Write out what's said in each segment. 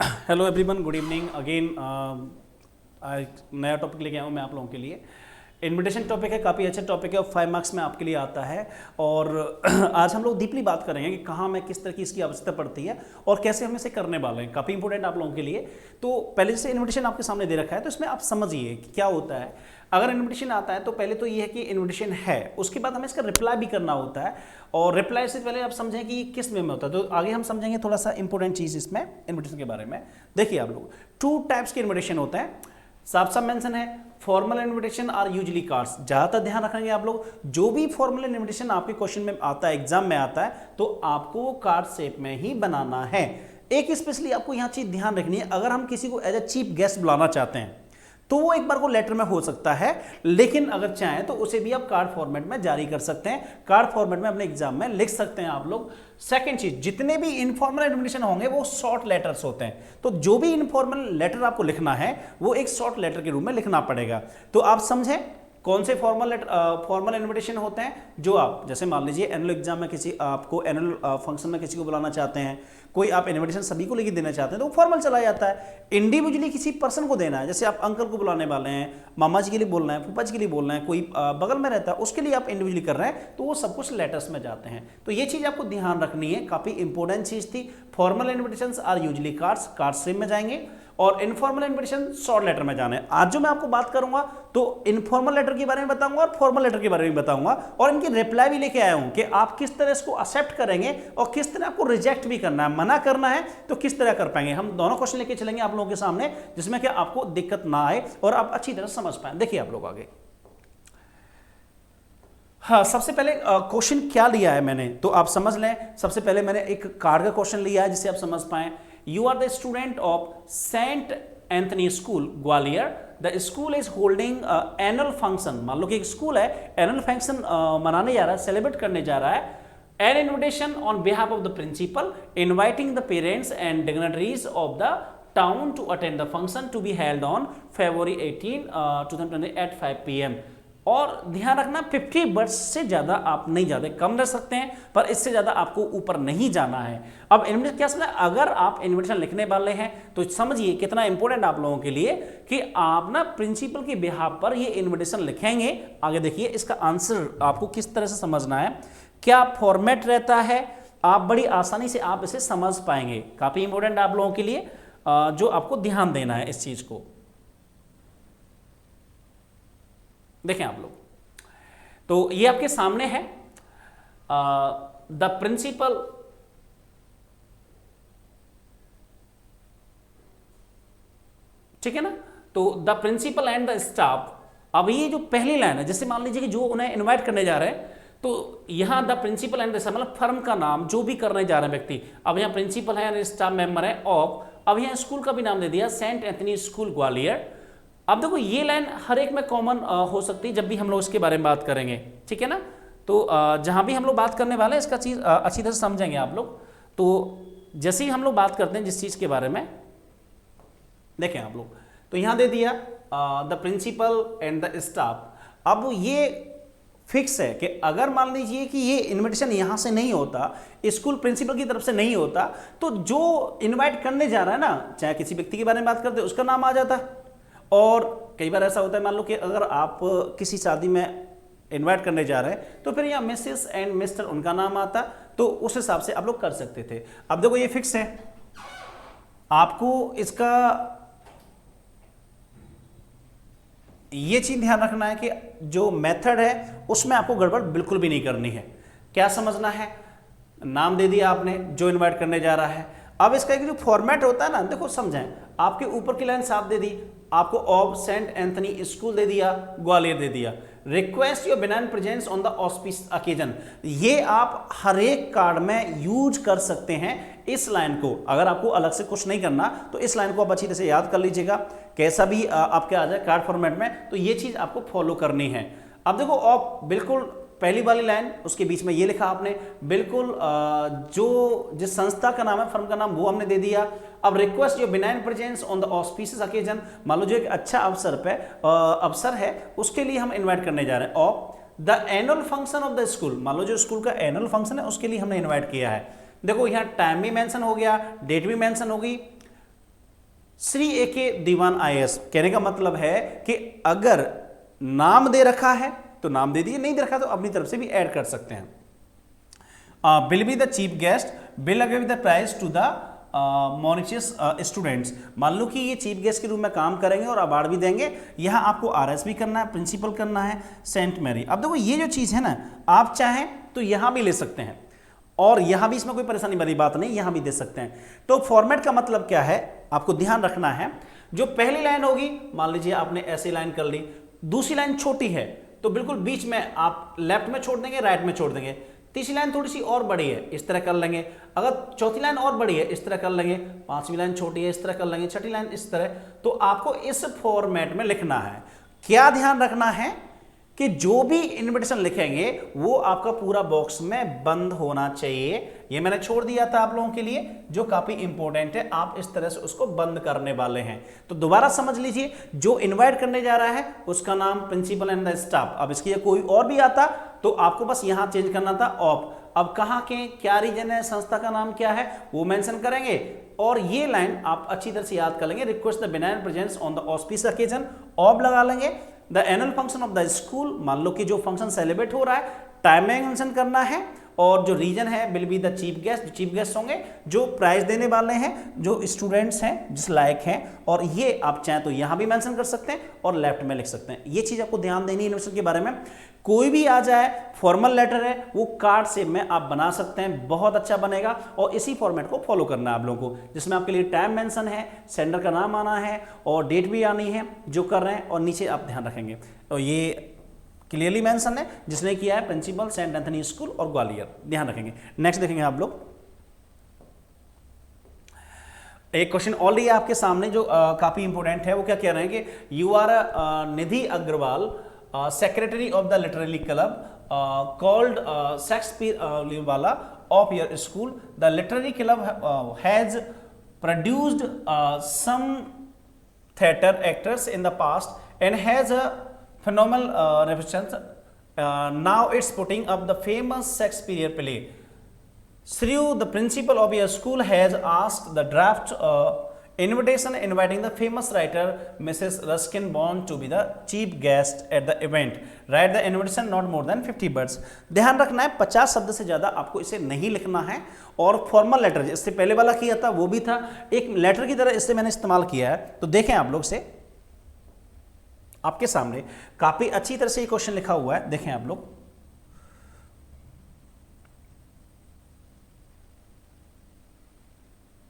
Hello everyone, good evening again. नया topic लेके आया हूँ मैं आप लोगों के लिए। इनविटेशन टॉपिक है, काफ़ी अच्छा टॉपिक है और 5 मार्क्स में आपके लिए आता है। और आज हम लोग डीपली बात करेंगे कि कहाँ में किस तरह की इसकी आवश्यकता पड़ती है और कैसे हम इसे करने वाले हैं। काफ़ी इंपॉर्टेंट आप लोगों के लिए। तो पहले से इनविटेशन आपके सामने दे रखा है, तो इसमें आप समझिए कि क्या होता है। अगर इनविटेशन आता है तो पहले तो ये है कि इनविटेशन है, उसके बाद हमें इसका रिप्लाई भी करना होता है। और रिप्लाई से पहले आप समझें कि ये किस वे में होता है, तो आगे हम समझेंगे थोड़ा सा इंपॉर्टेंट चीज़ इसमें इनविटेशन के बारे में। देखिए आप लोग, 2 टाइप्स के इनविटेशन होते हैं, साफ साफ मेंशन है। Formal invitation are usually cards. ज्यादातर ध्यान रखेंगे आप लोग, जो भी फॉर्मल इनविटेशन आपके क्वेश्चन में आता है, एग्जाम में आता है, तो आपको वो कार्ड शेप में ही बनाना है। एक स्पेशली आपको यहां चीज ध्यान रखनी है, अगर हम किसी को एज ए चीफ गेस्ट बुलाना चाहते हैं तो वो एक बार को लेटर में हो सकता है, लेकिन अगर चाहें तो उसे भी आप कार्ड फॉर्मेट में जारी कर सकते हैं, कार्ड फॉर्मेट में अपने एग्जाम में लिख सकते हैं आप लोग। सेकंड चीज, जितने भी इनफॉर्मल इनविटेशन होंगे वो शॉर्ट लेटर्स होते हैं, तो जो भी इनफॉर्मल लेटर आपको लिखना है वो एक शॉर्ट लेटर के रूप में लिखना पड़ेगा। तो आप समझें कौन से फॉर्मल इनविटेशन होते हैं। जो आप जैसे मान लीजिए एनुअल एग्जाम में किसी आपको एनुअल फंक्शन में किसी को बुलाना चाहते हैं, कोई आप इनविटेशन सभी को लेके देना चाहते हैं तो वो फॉर्मल चला जाता है। इंडिविजुअली किसी पर्सन को देना है, जैसे आप अंकल को बुलाने वाले हैं, मामा जी के लिए बोलना है, फूफा जी के लिए बोलना है, कोई बगल में रहता है उसके लिए आप इंडिविजुअली कर रहे हैं, तो वो सब कुछ लेटर्स में जाते हैं। तो ये चीज आपको ध्यान रखनी है, काफी इंपॉर्टेंट चीज थी। Formal invitations are usually card stream में जाएंगे और इनफॉर्मल इन्विटेशन शॉर्ट लेटर में जाना है। आज जो मैं आपको बात करूंगा तो इनफॉर्मल लेटर के बारे में बताऊंगा और फॉर्मल लेटर के बारे में बताऊंगा, और इनकी रिप्लाई भी लेके आया हूं कि आप किस तरह इसको एक्सेप्ट करेंगे और किस तरह आपको रिजेक्ट भी करना है, मना करना है तो किस तरह कर पाएंगे। हम दोनों क्वेश्चन लेके चलेंगे आप लोगों के सामने, जिसमें कि आपको दिक्कत ना आए और आप अच्छी तरह समझ पाए। देखिए आप लोग आगे। हाँ, सबसे पहले क्वेश्चन क्या लिया है मैंने तो आप समझ लें। सबसे पहले मैंने एक कार्ड का क्वेश्चन लिया है जिससे आप समझ पाए। You are the student of Saint Anthony School Gwalior. The school is holding annual function. मान लो कि एक स्कूल है, एनुअल फंक्शन मनाने जा रहा है, सेलिब्रेट करने जा रहा है। An invitation on behalf of the principal inviting the parents and dignitaries of the town to attend the function to be held on February 18, 2020 at 5 PM। और ध्यान रखना 50 वर्ड्स से ज़्यादा आप नहीं जाते, कम रह सकते हैं पर इससे ज़्यादा आपको ऊपर नहीं जाना है। अब इन्विटेशन क्या समझ, अगर आप इन्विटेशन लिखने वाले हैं तो समझिए कितना इंपॉर्टेंट आप लोगों के लिए कि आप ना प्रिंसिपल के बिहाफ पर ये इन्विटेशन लिखेंगे। आगे देखिए इसका आंसर आपको किस तरह से समझना है, क्या फॉर्मेट रहता है, आप बड़ी आसानी से आप इसे समझ पाएंगे। काफ़ी इंपॉर्टेंट आप लोगों के लिए, जो आपको ध्यान देना है इस चीज को। देखें आप लोग, तो ये आपके सामने है द प्रिंसिपल, ठीक है ना। तो the principal and the staff. अब ये जो पहली लाइन है, जैसे मान लीजिए कि जो उन्हें इनवाइट करने जा रहे हैं, तो यहां the principal and the staff मतलब फर्म का नाम जो भी करने जा रहे हैं व्यक्ति। अब यहां प्रिंसिपल है, स्टाफ मेंबर है ऑफ, अब यहाँ स्कूल का भी नाम दे दिया सेंट एंथनी स्कूल ग्वालियर। अब देखो ये लाइन हर एक में कॉमन हो सकती है जब भी हम लोग इसके बारे में बात करेंगे, ठीक है ना। तो जहां भी हम लोग बात करने वाले हैं इसका चीज अच्छी तरह से समझेंगे आप लोग। तो जैसे ही हम लोग बात करते हैं जिस चीज के बारे में, देखें आप लोग, तो यहां दे दिया the principal and the staff. अब ये फिक्स है कि अगर मान लीजिए कि ये इनविटेशन यहां से नहीं होता, स्कूल प्रिंसिपल की तरफ से नहीं होता, तो जो इनवाइट करने जा रहा है ना, चाहे किसी व्यक्ति के बारे में बात करते हैं उसका नाम आ जाता है। और कई बार ऐसा होता है, मान लो कि अगर आप किसी शादी में इनवाइट करने जा रहे हैं तो फिर यहाँ मिसेस एंड मिस्टर उनका नाम आता, तो उस हिसाब से आप लोग कर सकते थे। अब देखो ये फिक्स है, आपको इसका ये चीज ध्यान रखना है कि जो मेथड है उसमें आपको गड़बड़ बिल्कुल भी नहीं करनी है। क्या समझना है, नाम दे दिया आपने जो इनवाइट करने जा रहा है। अब इसका एक जो फॉर्मेट होता है ना, देखो समझें, आपके ऊपर की लाइन साफ दे दी, आपको ऑफ सेंट एंथनी स्कूल दे दिया, ग्वालियर दे दिया। Request your benign presence on the auspicious occasion, ये आप हर एक कार्ड में यूज कर सकते हैं। इस लाइन को अगर आपको अलग से कुछ नहीं करना तो इस लाइन को आप अच्छी तरह से याद कर लीजिएगा, कैसा भी आपके आ जाए कार्ड फॉर्मेट में, तो ये चीज आपको फॉलो करनी है। अब देखो ऑफ बिल्कुल पहली वाली लाइन, उसके बीच में ये लिखा आपने, बिल्कुल जो जिस संस्था का नाम है, फर्म का नाम, वो हमने दे दिया। अब request your benign presence on the auspicious occasion, मान लो जो एक अच्छा अवसर है उसके लिए हम इनवाइट करने जा रहे हैं। Of the annual function of the school, मान लो जो स्कूल का एनुअल फंक्शन है उसके लिए हमने इनवाइट किया है। देखो यहाँ टाइम भी मेंशन हो गया, डेट भी मेंशन होगी, श्री ए के दीवान IAS। कहने का मतलब है कि अगर नाम दे रखा है तो नाम दे दिए, नहीं दे रखा तो अपनी तरफ से भी ऐड कर सकते हैं। Will be the chief guest, will give the prize to the monitors students. मान लो कि ये चीफ गेस्ट के रूप में काम करेंगे और अवार्ड भी देंगे। यहाँ आपको RS भी करना है, प्रिंसिपल करना है, सेंट मैरी। अब देखो ये जो चीज़ है ना, आप चाहें तो यहाँ भी ले सकते हैं और यहाँ भी इसमें कोई परेशानी वाली बात नहीं, यहाँ भी दे सकते हैं। तो फॉर्मेट का मतलब क्या है, आपको ध्यान रखना है। जो पहली लाइन होगी, मान लीजिए आपने ऐसी लाइन कर ली, दूसरी लाइन छोटी है तो बिल्कुल बीच में आप लेफ्ट में छोड़ देंगे, राइट में छोड़ देंगे। तीसरी लाइन थोड़ी सी और बड़ी है, इस तरह कर लेंगे। अगर चौथी लाइन और बड़ी है, इस तरह कर लेंगे। पांचवी लाइन छोटी है, इस तरह कर लेंगे। छठी लाइन इस तरह। तो आपको इस फॉर्मेट में लिखना है। क्या ध्यान रखना है कि जो भी इनविटेशन लिखेंगे वो आपका पूरा बॉक्स में बंद होना चाहिए। ये मैंने छोड़ दिया था आप लोगों के लिए, जो काफी इंपॉर्टेंट है। आप इस तरह से उसको बंद करने वाले हैं। तो दोबारा समझ लीजिए, जो इनवाइट करने जा रहा है उसका नाम प्रिंसिपल एंड द स्टाफ। अब इसकी कोई और भी आता तो आपको बस यहां चेंज करना था ऑफ। अब कहां के, क्या रीजन है, संस्था का नाम क्या है, वो मेंशन करेंगे। और ये लाइन आप अच्छी तरह से याद कर लेंगे। Request the benefit presence on the auspicious occasion, of लगा लेंगे। The annual function of the school, मान लो कि जो फंक्शन सेलिब्रेट हो रहा है, टाइम में मेंशन करना है। और जो रीजन है, will be the chief guest, जो चीफ गेस्ट होंगे, जो प्राइज देने वाले हैं, जो स्टूडेंट्स हैं जिस लायक हैं। और ये आप चाहें तो यहां भी मेंशन कर सकते हैं और लेफ्ट में लिख सकते हैं। ये चीज आपको ध्यान देनी है इन्विटेशन के बारे में। कोई भी आ जाए, फॉर्मल लेटर है, वो कार्ड से में आप बना सकते हैं, बहुत अच्छा बनेगा। और इसी फॉर्मेट को फॉलो करना है आप लोगों को, जिसमें आपके लिए टाइम मेंशन है, सेंडर का नाम आना है और डेट भी आनी है जो कर रहे हैं। और नीचे आप ध्यान रखेंगे और ये क्लियरली मेंशन है जिसने किया है प्रिंसिपल सेंट एंथनी स्कूल और ग्वालियर, ध्यान रखेंगे। नेक्स्ट देखेंगे आप लोग, एक क्वेश्चन ऑलरेडी आपके सामने जो काफी इंपॉर्टेंट है। वो क्या कह रहे हैं कि you are Nidhi Agarwal, secretary of the literary club called Shakespeare Wala of your school. The literary club has produced some theatre actors in the past and has a phenomenal reputation. Now it's putting up the famous Shakespeare play. Shrew, the principal of your school, has asked the draft invitation inviting the famous writer Mrs. Ruskin Bond to be the chief guest at the event. Write the invitation not more than 50 words. ध्यान रखना है 50 शब्द से ज़्यादा आपको इसे नहीं लिखना है। और फॉर्मल लेटर, इससे पहले वाला किया था वो भी था एक लेटर की तरह, इससे मैंने इस्तेमाल किया है। तो देखें आप लोग से, आपके सामने काफ़ी अच्छी तरह से ये क्वेश्चन लिखा हुआ है। देखें आप लोग,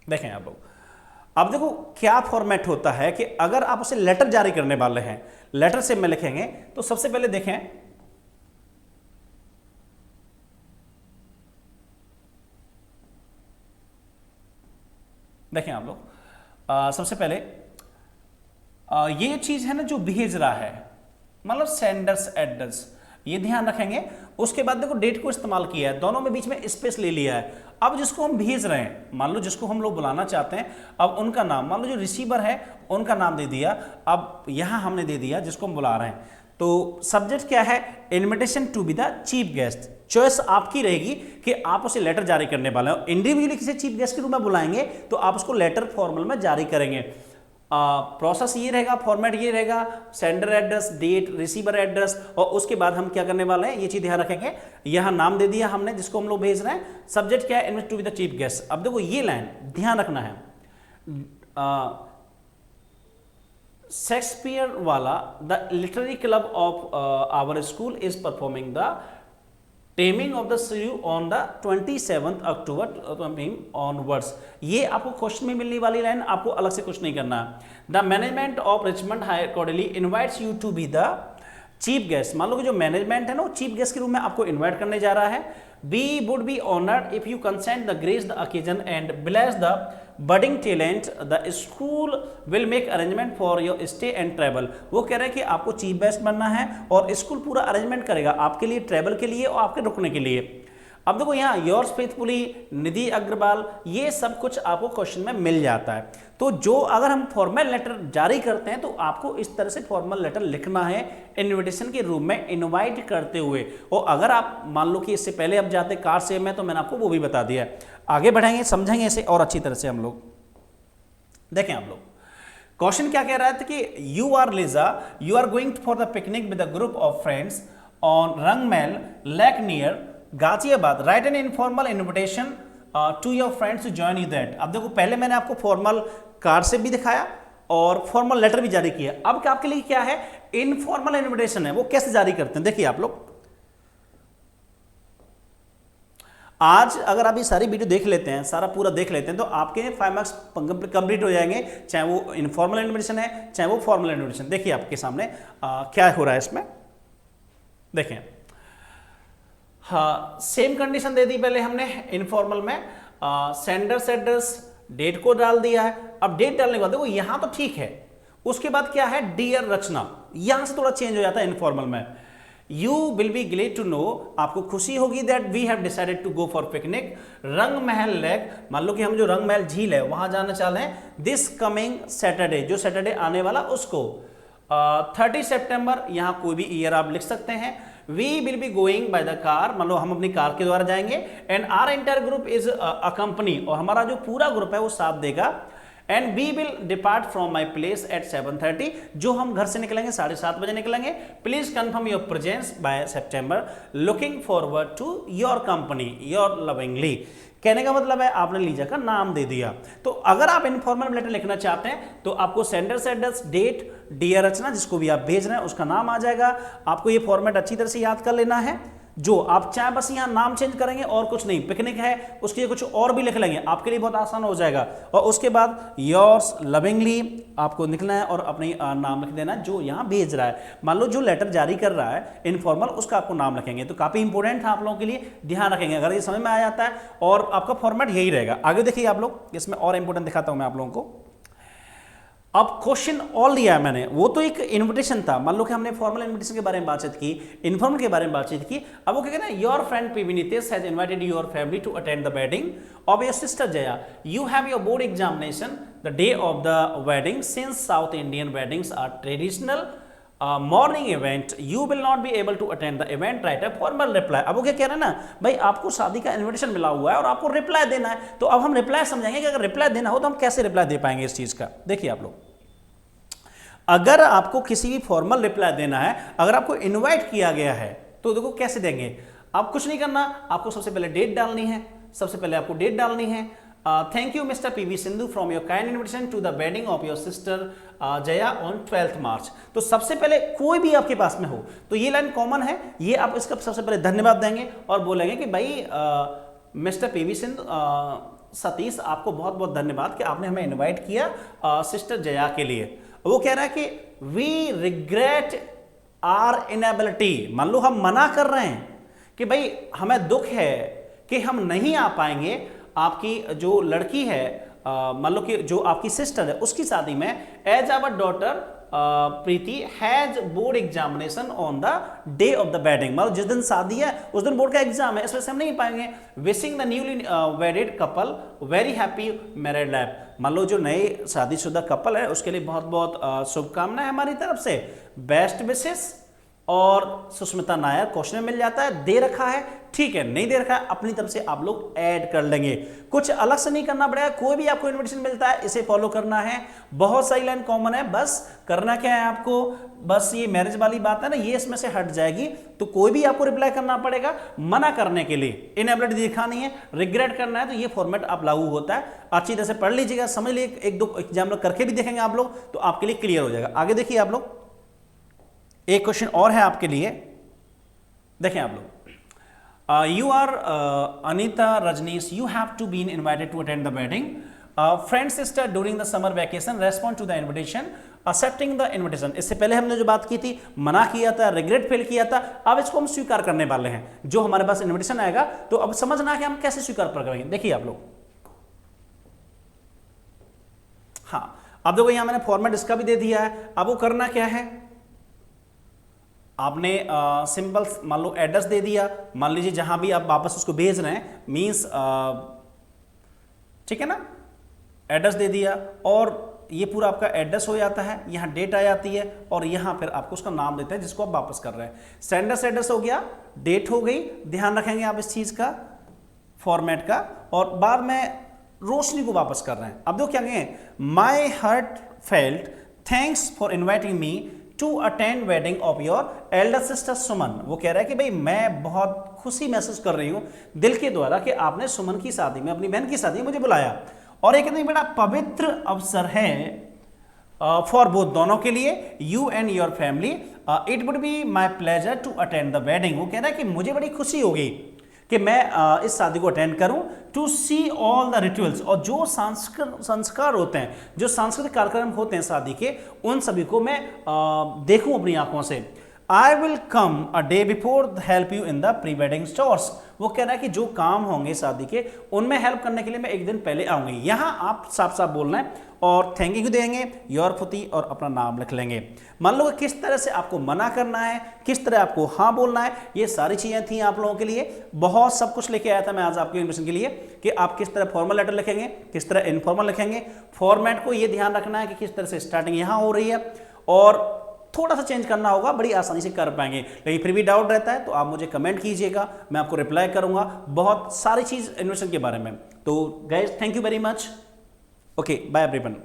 देखें आप लोग। अब देखो क्या फॉर्मेट होता है कि अगर आप उसे लेटर जारी करने वाले हैं, लेटर से में लिखेंगे। तो सबसे पहले देखें, देखें आप लोग, सबसे पहले ये चीज है ना जो भेज रहा है, मतलब सेंडर्स एड्रेस, ये ध्यान रखेंगे। उसके बाद देखो डेट को इस्तेमाल किया है, दोनों में बीच में स्पेस ले लिया है। अब जिसको हम भेज रहे हैं, मान लो जिसको हम लोग बुलाना चाहते हैं, अब उनका नाम, मान लो जो रिसीवर है उनका नाम दे दिया। अब यहां हमने दे दिया जिसको हम बुला रहे हैं। तो सब्जेक्ट क्या है, invitation to be the chief guest. Choice आपकी रहेगी कि आप उसे लेटर जारी करने वाले हो। इंडिविजुअली किसी चीफ गेस्ट के रूप में बुलाएंगे तो आप उसको लेटर फॉर्मल में जारी करेंगे। प्रोसेस ये रहेगा, फॉर्मेट ये रहेगा, sender address, date, receiver address. और उसके बाद हम क्या करने वाले हैं, ये चीज ध्यान रखेंगे। यहां नाम दे दिया हमने जिसको हम लोग भेज रहे हैं। सब्जेक्ट क्या है, invited to be the chief guest. अब देखो ये लाइन ध्यान रखना है, शेक्सपियर वाला, the literary club of our school is performing the taming of the shrew on the 27 October onwards. ये आपको क्वेश्चन में मिलने वाली लाइन, आपको अलग से कुछ नहीं करना। The management of Richmond High accordingly invites you to be the chief guest. मान लो कि जो मैनेजमेंट है ना वो चीफ गेस्ट के रूप में आपको इन्वाइट करने जा रहा है। We would be honored if you consent the grace the occasion and bless the budding talent. The school will make arrangement for your stay and travel. वो कह रहे हैं कि आपको चीफ गेस्ट बनना है और स्कूल पूरा अरेंजमेंट करेगा आपके लिए, ट्रैवल के लिए और आपके रुकने के लिए। अब देखो यहाँ योर्स फेथफुली, निधि अग्रवाल, ये सब कुछ आपको क्वेश्चन में मिल जाता है। तो जो अगर हम फॉर्मल लेटर जारी करते हैं तो आपको इस तरह से फॉर्मल लेटर लिखना है इनविटेशन के रूप में, इनवाइट करते हुए। और अगर आप मान लो कि इससे पहले अब जाते कार से में, तो मैंने आपको वो भी बता दिया है। आगे बढ़ेंगे, समझेंगे इसे और अच्छी तरह से हम लोग। देखें आप लोग, क्वेश्चन क्या कह रहा था कि you are Liza, you are going for the picnic with a group of friends on रंगमैल lake near Ghaziabad, right an informal invitation to your friends to join you that. अब देखो पहले मैंने आपको फॉर्मल कार्ड से भी दिखाया और फॉर्मल लेटर भी जारी किया। अब आपके लिए क्या है, इनफॉर्मल इन्विटेशन है, वो कैसे जारी करते हैं देखिए आप लोग। आज अगर आप ये सारी वीडियो देख लेते हैं, सारा पूरा देख लेते हैं, तो आपके 5 मार्क्स कंप्लीट हो जाएंगे, चाहे वो इनफॉर्मल इन्विटेशन है चाहे वो फॉर्मल इन्विटेशन। देखिए आपके सामने क्या हो रहा है इसमें, देखें। हाँ, सेम कंडीशन दे दी पहले हमने इनफॉर्मल में, सेंडर्स एड्रेस, डेट को डाल दिया है। अब डेट डालने के बाद देखो यहां तो ठीक है, उसके बाद क्या है, डियर रचना, यहां से थोड़ा चेंज हो जाता है इनफॉर्मल में। You will be glad to know, आपको खुशी होगी that we have decided to go for picnic Rang Mahal lake, मान लो कि हम जो रंग महल झील है वहां जाना चाह रहे हैं, दिस कमिंग सैटरडे, जो सैटरडे आने वाला उसको, 30 सितंबर, यहां कोई भी ईयर आप लिख सकते हैं। We will be going by the car, मान लो हम अपनी कार के द्वारा जाएंगे, and are entire group is a company, और हमारा जो पूरा ग्रुप है वो साथ देगा। And we will depart from my place at 7:30, जो हम घर से निकलेंगे 7:30 बजे निकलेंगे। Please confirm your presence by September, looking forward to your company, your lovingly. कहने का मतलब है आपने लीजा का नाम दे दिया। तो अगर आप इनफॉर्मल लेटर लिखना चाहते हैं तो आपको सेंडर्स एड्रेस, डेट, डियर रचना, जिसको भी आप भेज रहे हैं उसका नाम आ जाएगा। आपको ये फॉर्मेट अच्छी तरह से याद कर लेना है, जो आप चाहे बस यहाँ नाम चेंज करेंगे और कुछ नहीं, पिकनिक है उसके लिए कुछ और भी लिख लेंगे, आपके लिए बहुत आसान हो जाएगा। और उसके बाद योर्स लविंगली आपको लिखना है और अपनी नाम लिख देना जो यहाँ भेज रहा है। मान लो जो लेटर जारी कर रहा है इनफॉर्मल, उसका आपको नाम लिखेंगे। तो काफी इंपॉर्टेंट था आप लोगों के लिए, ध्यान रखेंगे अगर ये समझ में आ जाता है, और आपका फॉर्मेट यही रहेगा। आगे देखिए आप लोग, इसमें और इंपॉर्टेंट दिखाता हूं मैं आप लोगों को। अब क्वेश्चन ऑल दिया है मैंने, वो तो एक इन्विटेशन था, मान लो कि हमने फॉर्मल इन्विटेशन के बारे में बातचीत की, इनफॉर्मल के बारे में बातचीत की। अब वो क्या कहना है, your friend P V Nitesh has invited your family to attend the wedding of your sister Jaya, you have your board examination the day of the wedding, since South Indian weddings are traditional morning event, you will not be able to attend the event, write a formal reply. अब वो क्या कह रहे हैं ना, भाई आपको शादी का इन्विटेशन मिला हुआ है और आपको रिप्लाई देना है। तो अब हम रिप्लाई समझेंगे कि अगर रिप्लाई देना हो तो हम कैसे रिप्लाई दे पाएंगे इस चीज का। देखिए आप लोग, अगर आपको किसी भी फॉर्मल रिप्लाई देना है, अगर आपको इनवाइट किया गया है तो देखो कैसे देंगे। आप कुछ नहीं करना, आपको सबसे पहले डेट डालनी है, सबसे पहले आपको डेट डालनी है। Thank you mister P V Sindhu from your kind invitation to the wedding of your sister Jaya on 12th March. तो सबसे पहले कोई भी आपके पास में हो तो ये लाइन कॉमन है, ये आप इसका सबसे पहले धन्यवाद देंगे और बोलेंगे कि भाई मिस्टर पीवी सिंधु, सतीश आपको बहुत बहुत धन्यवाद कि आपने हमें इन्वाइट किया सिस्टर जया के लिए। वो कह रहा है कि वी रिग्रेट आर इनएबिलिटी, मान लो हम मना कर रहे हैं कि भाई हमें दुख है कि हम नहीं आ पाएंगे आपकी जो लड़की है, मान लो कि जो आपकी सिस्टर है उसकी शादी में, as our daughter Preeti has board examination on the day of the wedding, मतलब जिस दिन शादी है उस दिन बोर्ड का एग्जाम है, इस वजह से हम नहीं पाएंगे। Wishing the newly wedded couple very happy married life, मान लो जो नए शादीशुदा कपल है उसके लिए बहुत बहुत शुभकामनाएं हमारी तरफ से, बेस्ट विशेष। और सुष्मिता नायर क्वेश्चन में मिल जाता है, दे रखा है ठीक है, नहीं दे रखा है अपनी तरफ से आप लोग ऐड कर लेंगे, कुछ अलग से नहीं करना पड़ेगा। कोई भी आपको इन्विटेशन मिलता है इसे फॉलो करना है, बहुत सारी लाइन कॉमन है, बस करना क्या है आपको, बस ये मैरिज वाली बात है ना, ये इसमें से हट जाएगी। तो कोई भी आपको रिप्लाई करना पड़ेगा मना करने के लिए, इनएबिलिटी दिखानी है, रिग्रेट करना है, तो ये फॉर्मेट आप लागू होता है। अच्छी तरह से पढ़ लीजिएगा, समझ लीजिए, एक दो एग्जाम करके भी देखेंगे आप लोग तो आपके लिए क्लियर हो जाएगा। आगे देखिए आप लोग, एक क्वेश्चन और है आपके लिए, देखें आप लोग। You are Anita Rajneesh, you have to been invited to attend the wedding, friend sister during the summer vacation, respond to the invitation, accepting the invitation. इससे पहले हमने जो बात की थी, मना किया था, रिग्रेट फील किया था, अब इसको हम स्वीकार करने वाले हैं। जो हमारे पास इन्विटेशन आएगा तो अब समझना है कि हम कैसे स्वीकार करेंगे। देखिए आप लोग, हाँ अब देखो यहां मैंने फॉर्मेट इसका भी दे दिया है। अब वो करना क्या है, आपने सिंपल मान लो एड्रेस दे दिया, मान लीजिए जहां भी आप वापस उसको भेज रहे हैं, मींस ठीक है ना, एड्रेस दे दिया और ये पूरा आपका एड्रेस हो जाता है, यहाँ डेट आ जाती है और यहाँ फिर आपको उसका नाम देते हैं जिसको आप वापस कर रहे हैं। सेंडर्स एड्रेस हो गया, डेट हो गई, ध्यान रखेंगे आप इस चीज़ का, फॉर्मेट का। और बाद में रोशनी को वापस कर रहे हैं। अब देखो क्या कहें, my heart felt thanks for inviting me to attend wedding of your elder sister Suman. वो कह रहा है कि भाई मैं बहुत खुशी महसूस कर रही हूँ दिल के द्वारा कि आपने सुमन की शादी में, अपनी बहन की शादी में मुझे बुलाया, और एक इतनी बड़ा पवित्र अवसर है फॉर बोथ, दोनों के लिए, you and your family, it would be my pleasure to attend the wedding. वो कह रहा है कि मुझे बड़ी खुशी होगी कि मैं इस शादी को अटेंड करूं, to see all the rituals, और जो संस्कार होते हैं, जो सांस्कृतिक कार्यक्रम होते हैं शादी के, उन सभी को मैं देखूं अपनी आंखों से। I will come a day before help you in the pre wedding stores. वो कह रहा है कि जो काम होंगे शादी के, उनमें हेल्प करने के लिए मैं एक दिन पहले आऊंगी। यहां आप साफ साफ बोलना है और थैंक यू देंगे, योर फुती, और अपना नाम लिख लेंगे। मान लो किस तरह से आपको मना करना है, किस तरह आपको हाँ बोलना है, ये सारी चीज़ें थी आप लोगों के लिए। बहुत सब कुछ लेके आया था मैं आज आपके इन्विटेशन के लिए कि आप किस तरह फॉर्मल लेटर लिखेंगे, किस तरह इनफॉर्मल लिखेंगे। फॉर्मेट को ये ध्यान रखना है कि किस तरह से स्टार्टिंग यहाँ हो रही है, और थोड़ा सा चेंज करना होगा, बड़ी आसानी से कर पाएंगे। लेकिन फिर भी डाउट रहता है तो आप मुझे कमेंट कीजिएगा, मैं आपको रिप्लाई करूंगा बहुत सारी चीज़ इन्विटेशन के बारे में। तो guys, thank you very much. Okay, bye everyone.